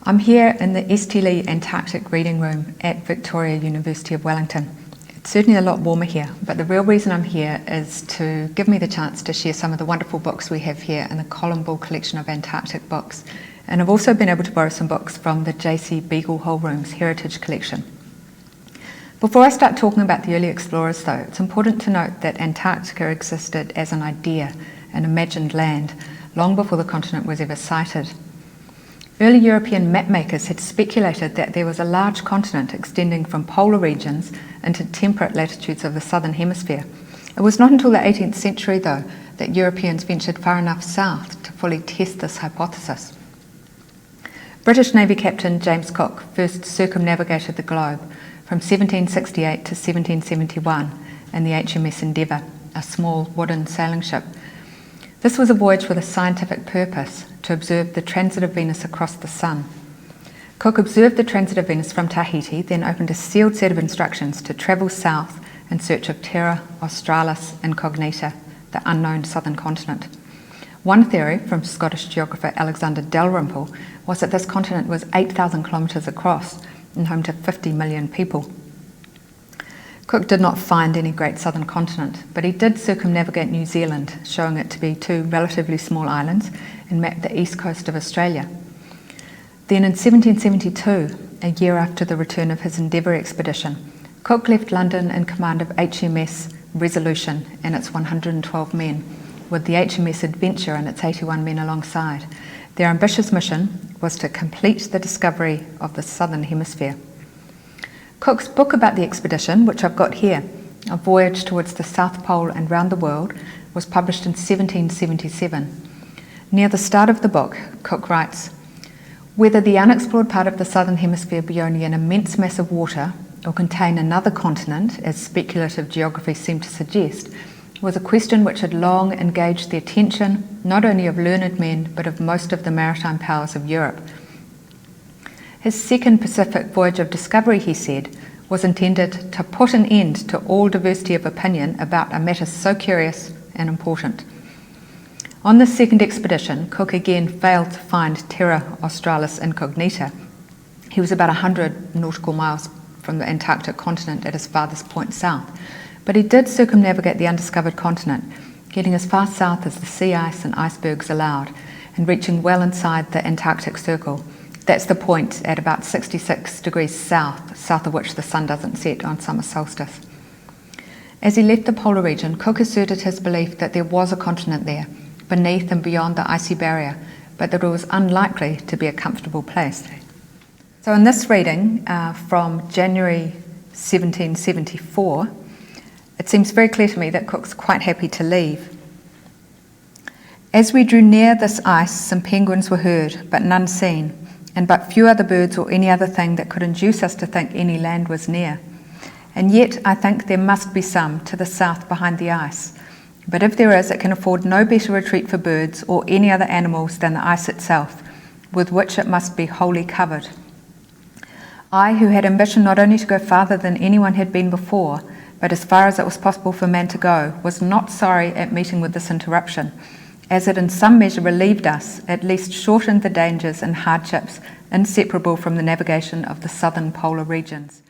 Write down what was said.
I'm here in the St. Lee Antarctic Reading Room at Victoria University of Wellington. It's certainly a lot warmer here, but the real reason I'm here is to give me the chance to share some of the wonderful books we have here in the Colin Ball collection of Antarctic books. And I've also been able to borrow some books from the J.C. Beagle Hall Room's Heritage Collection. Before I start talking about the early explorers though, it's important to note that Antarctica existed as an idea, an imagined land, long before the continent was ever sighted. Early European mapmakers had speculated that there was a large continent extending from polar regions into temperate latitudes of the southern hemisphere. It was not until the 18th century, though, that Europeans ventured far enough south to fully test this hypothesis. British Navy Captain James Cook first circumnavigated the globe from 1768 to 1771 in the HMS Endeavour, a small wooden sailing ship. This was a voyage with a scientific purpose, to observe the transit of Venus across the sun. Cook observed the transit of Venus from Tahiti, then opened a sealed set of instructions to travel south in search of Terra Australis Incognita, the unknown southern continent. One theory from Scottish geographer Alexander Dalrymple was that this continent was 8,000 kilometres across and home to 50 million people. Cook did not find any great southern continent, but he did circumnavigate New Zealand, showing it to be two relatively small islands, and mapped the east coast of Australia. Then in 1772, a year after the return of his Endeavour expedition, Cook left London in command of HMS Resolution and its 112 men, with the HMS Adventure and its 81 men alongside. Their ambitious mission was to complete the discovery of the southern hemisphere. Cook's book about the expedition, which I've got here, A Voyage Towards the South Pole and Round the World, was published in 1777. Near the start of the book, Cook writes, "Whether the unexplored part of the southern hemisphere be only an immense mass of water or contain another continent, as speculative geography seemed to suggest, was a question which had long engaged the attention not only of learned men but of most of the maritime powers of Europe." His second Pacific voyage of discovery, he said, was intended to put an end to all diversity of opinion about a matter so curious and important. On this second expedition, Cook again failed to find Terra Australis Incognita. He was about 100 nautical miles from the Antarctic continent at his farthest point south, but he did circumnavigate the undiscovered continent, getting as far south as the sea ice and icebergs allowed, and reaching well inside the Antarctic Circle. That's the point at about 66 degrees south of which the sun doesn't set on summer solstice. As he left the polar region, Cook asserted his belief that there was a continent there, beneath and beyond the icy barrier, but that it was unlikely to be a comfortable place. So in this reading from January 1774, it seems very clear to me that Cook's quite happy to leave. "As we drew near this ice, some penguins were heard, but none seen, and but few other birds or any other thing that could induce us to think any land was near. And yet I think there must be some to the south behind the ice. But if there is, it can afford no better retreat for birds or any other animals than the ice itself, with which it must be wholly covered. I, who had ambition not only to go farther than anyone had been before, but as far as it was possible for man to go, was not sorry at meeting with this interruption, as it in some measure relieved us, at least shortened the dangers and hardships inseparable from the navigation of the southern polar regions."